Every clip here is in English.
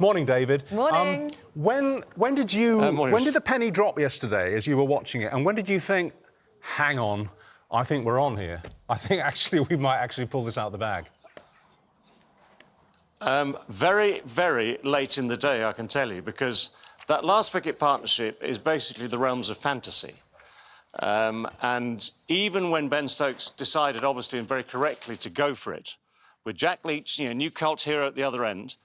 Morning, David. Morning. When did the penny drop yesterday as you were watching it? And when did you think, hang on, I think we're on here? I think actually we might actually pull this out of the bag. Very, very late in the day, I can tell you, because that last wicket partnership is basically the realms of fantasy. And even when Ben Stokes decided, obviously and very correctly, to go for it, with Jack Leach, new cult hero at the other end,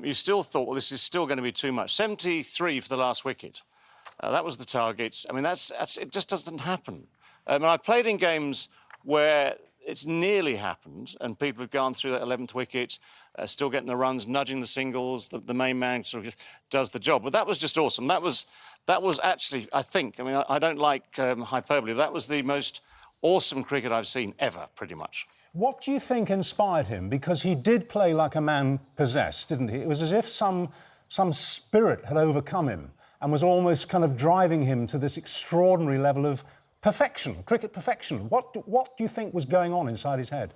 you still thought, well, this is still going to be too much. 73 for the last wicket. That was the target. I mean, it just doesn't happen. I've played in games where it's nearly happened and people have gone through that 11th wicket, still getting the runs, nudging the singles, the main man sort of just does the job. But that was just awesome. That was actually, I think, I don't like hyperbole, that was the most awesome cricket I've seen ever, pretty much. What do you think inspired him? Because he did play like a man possessed, didn't he? It was as if some spirit had overcome him and was almost kind of driving him to this extraordinary level of perfection, cricket perfection. What do you think was going on inside his head?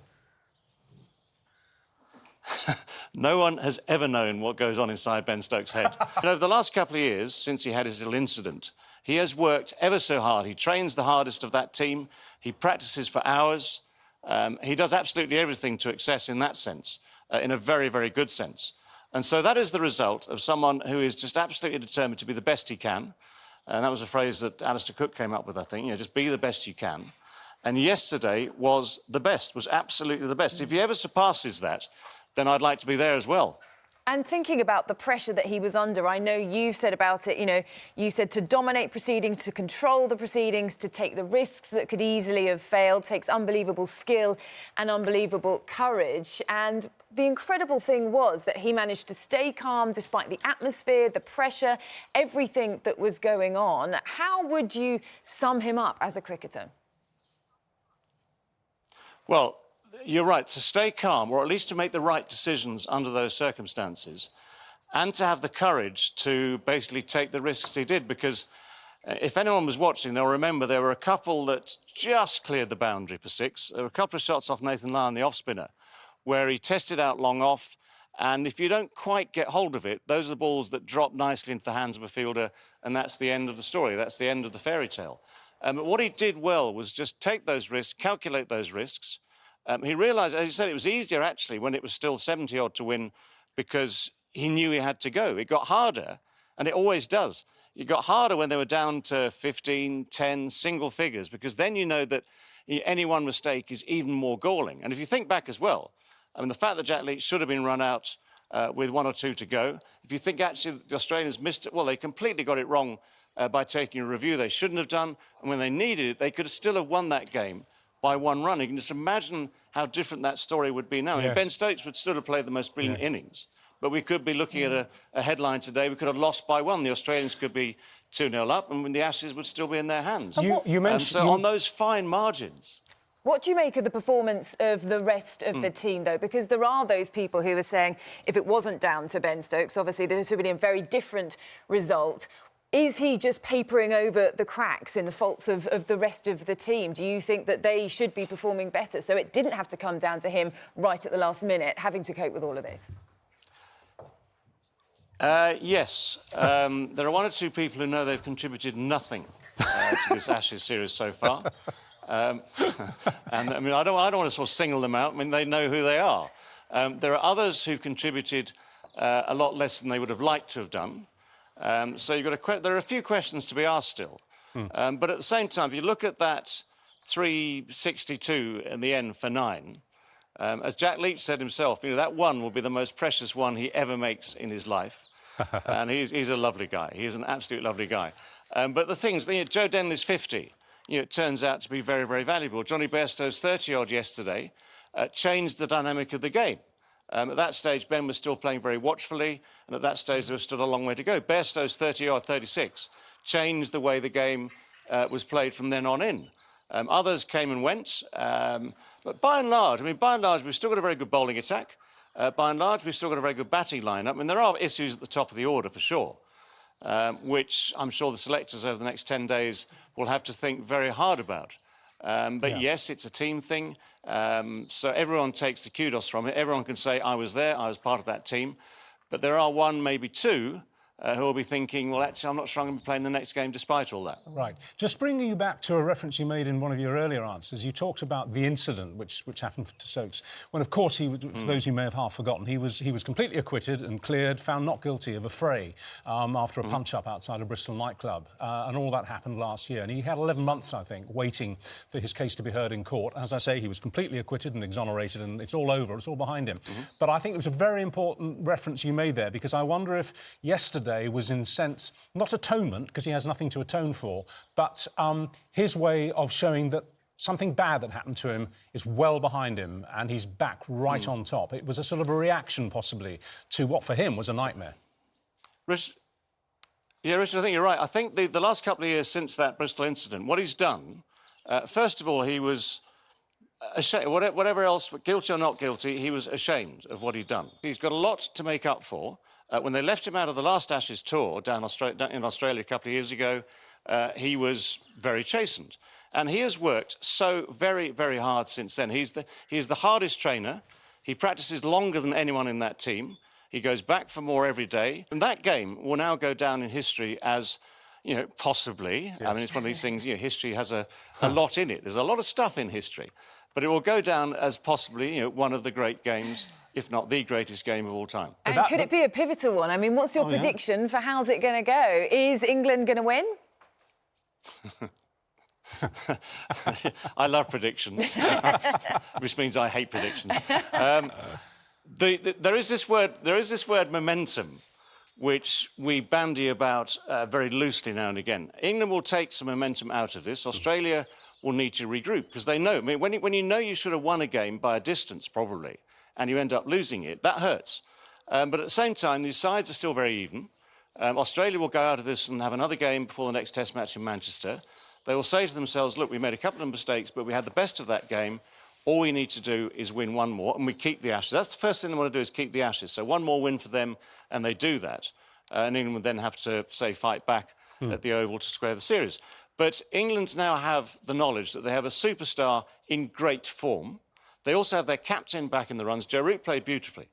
No one has ever known what goes on inside Ben Stokes' head. Over the last couple of years, since he had his little incident, he has worked ever so hard. He trains the hardest of that team. He practices for hours. He does absolutely everything to excess in that sense, in a very, very good sense. And so that is the result of someone who is just absolutely determined to be the best he can. And that was a phrase that Alistair Cook came up with, I think, just be the best you can. And yesterday was the best, was absolutely the best. If he ever surpasses that, then I'd like to be there as well. And thinking about the pressure that he was under, I know you've said about it, you said to dominate proceedings, to control the proceedings, to take the risks that could easily have failed, takes unbelievable skill and unbelievable courage. And the incredible thing was that he managed to stay calm despite the atmosphere, the pressure, everything that was going on. How would you sum him up as a cricketer? Well, you're right, to stay calm, or at least to make the right decisions under those circumstances, and to have the courage to basically take the risks he did, because if anyone was watching, they'll remember there were a couple that just cleared the boundary for six. There were a couple of shots off Nathan Lyon, the off-spinner, where he tested out long off, and if you don't quite get hold of it, those are the balls that drop nicely into the hands of a fielder, and that's the end of the story, that's the end of the fairy tale. But what he did well was just take those risks, calculate those risks. He realised, as he said, it was easier, actually, when it was still 70-odd to win, because he knew he had to go. It got harder, and it always does. It got harder when they were down to 15, 10, single figures, because then you know that any one mistake is even more galling. And if you think back as well, the fact that Jack Leach should have been run out with 1 or 2 to go, if you think actually the Australians missed it, well, they completely got it wrong by taking a review they shouldn't have done, and when they needed it, they could still have won that game by 1 run. You can just imagine how different that story would be now. Yes. Ben Stokes would still have played the most brilliant innings, but we could be looking at a headline today. We could have lost by 1. The Australians could be 2-0 up, and the Ashes would still be in their hands. You mentioned... on those fine margins... What do you make of the performance of the rest of the team, though? Because there are those people who are saying, if it wasn't down to Ben Stokes, obviously this would have been a very different result. Is he just papering over the cracks in the faults of the rest of the team? Do you think that they should be performing better so it didn't have to come down to him right at the last minute, having to cope with all of this? Yes. There are 1 or 2 people who know they've contributed nothing to this Ashes series so far. And I don't want to sort of single them out. They know who they are. There are others who've contributed a lot less than they would have liked to have done. So there are a few questions to be asked still. But at the same time, if you look at that 362 in the end for 9, as Jack Leach said himself, that 1 will be the most precious 1 he ever makes in his life. And he's a lovely guy. He's an absolute lovely guy. But the things, Joe Denley's 50, it turns out to be very, very valuable. Johnny Bairstow's 30-odd yesterday changed the dynamic of the game. At that stage, Ben was still playing very watchfully, and at that stage, there was still a long way to go. Bairstow's 30-odd, 36, changed the way the game was played from then on in. Others came and went, but by and large, we've still got a very good bowling attack. By and large, we've still got a very good batting lineup. There are issues at the top of the order, for sure, which I'm sure the selectors over the next 10 days will have to think very hard about. But yes, it's a team thing. So everyone takes the kudos from it. Everyone can say, I was there, I was part of that team. But there are one, maybe two, who will be thinking, well, actually, I'm not sure I'm going to be playing the next game despite all that. Right. Just bringing you back to a reference you made in one of your earlier answers, you talked about the incident which happened to Stokes, when, of course, for those who may have half forgotten, he was completely acquitted and cleared, found not guilty of a fray after a punch-up outside a Bristol nightclub. And all that happened last year. And he had 11 months, I think, waiting for his case to be heard in court. As I say, he was completely acquitted and exonerated, and it's all over, it's all behind him. But I think it was a very important reference you made there, because I wonder if yesterday was, in sense, not atonement, because he has nothing to atone for, but his way of showing that something bad that happened to him is well behind him and he's back right on top. It was a sort of a reaction, possibly, to what for him was a nightmare. Richard, I think you're right. I think the last couple of years since that Bristol incident, what he's done, first of all, he was ashamed, whatever else, guilty or not guilty, he was ashamed of what he'd done. He's got a lot to make up for. When they left him out of the last Ashes tour down in Australia a couple of years ago, he was very chastened. And he has worked so very, very hard since then. He is the hardest trainer. He practices longer than anyone in that team. He goes back for more every day. And that game will now go down in history as, you know, possibly. Yes. I mean, it's one of these things, you know, history has a lot in it. There's a lot of stuff in history. But it will go down as possibly, you know, one of the great games, if not the greatest game of all time. And could it be a pivotal one? I mean, what's your prediction for how's it going to go? Is England going to win? I love predictions, which means I hate predictions. There is this word momentum, which we bandy about very loosely now and again. England will take some momentum out of this. Australia will need to regroup, because they know. I mean, when you know you should have won a game by a distance, probably, and you end up losing it, that hurts. But at the same time, these sides are still very even. Australia will go out of this and have another game before the next Test match in Manchester. They will say to themselves, look, we made a couple of mistakes, but we had the best of that game. All we need to do is win one more, and we keep the Ashes. That's the first thing they want to do, is keep the Ashes. So one more win for them, and they do that. And England would then have to, say, fight back at the Oval to square the series. But England now have the knowledge that they have a superstar in great form. They also have their captain back in the runs. Joe Root played beautifully.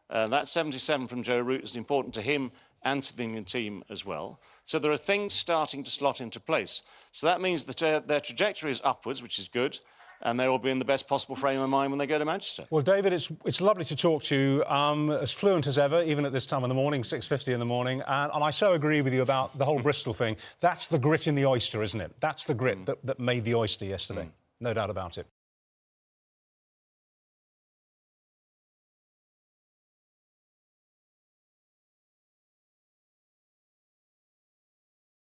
That 77 from Joe Root is important to him and to the England team as well. So there are things starting to slot into place. So that means that their trajectory is upwards, which is good, and they will be in the best possible frame of mind when they go to Manchester. Well, David, it's lovely to talk to you, as fluent as ever, even at this time of the morning, 6:50 in the morning, and I so agree with you about the whole Bristol thing. That's the grit in the oyster, isn't it? That's the grit that made the oyster yesterday. No doubt about it.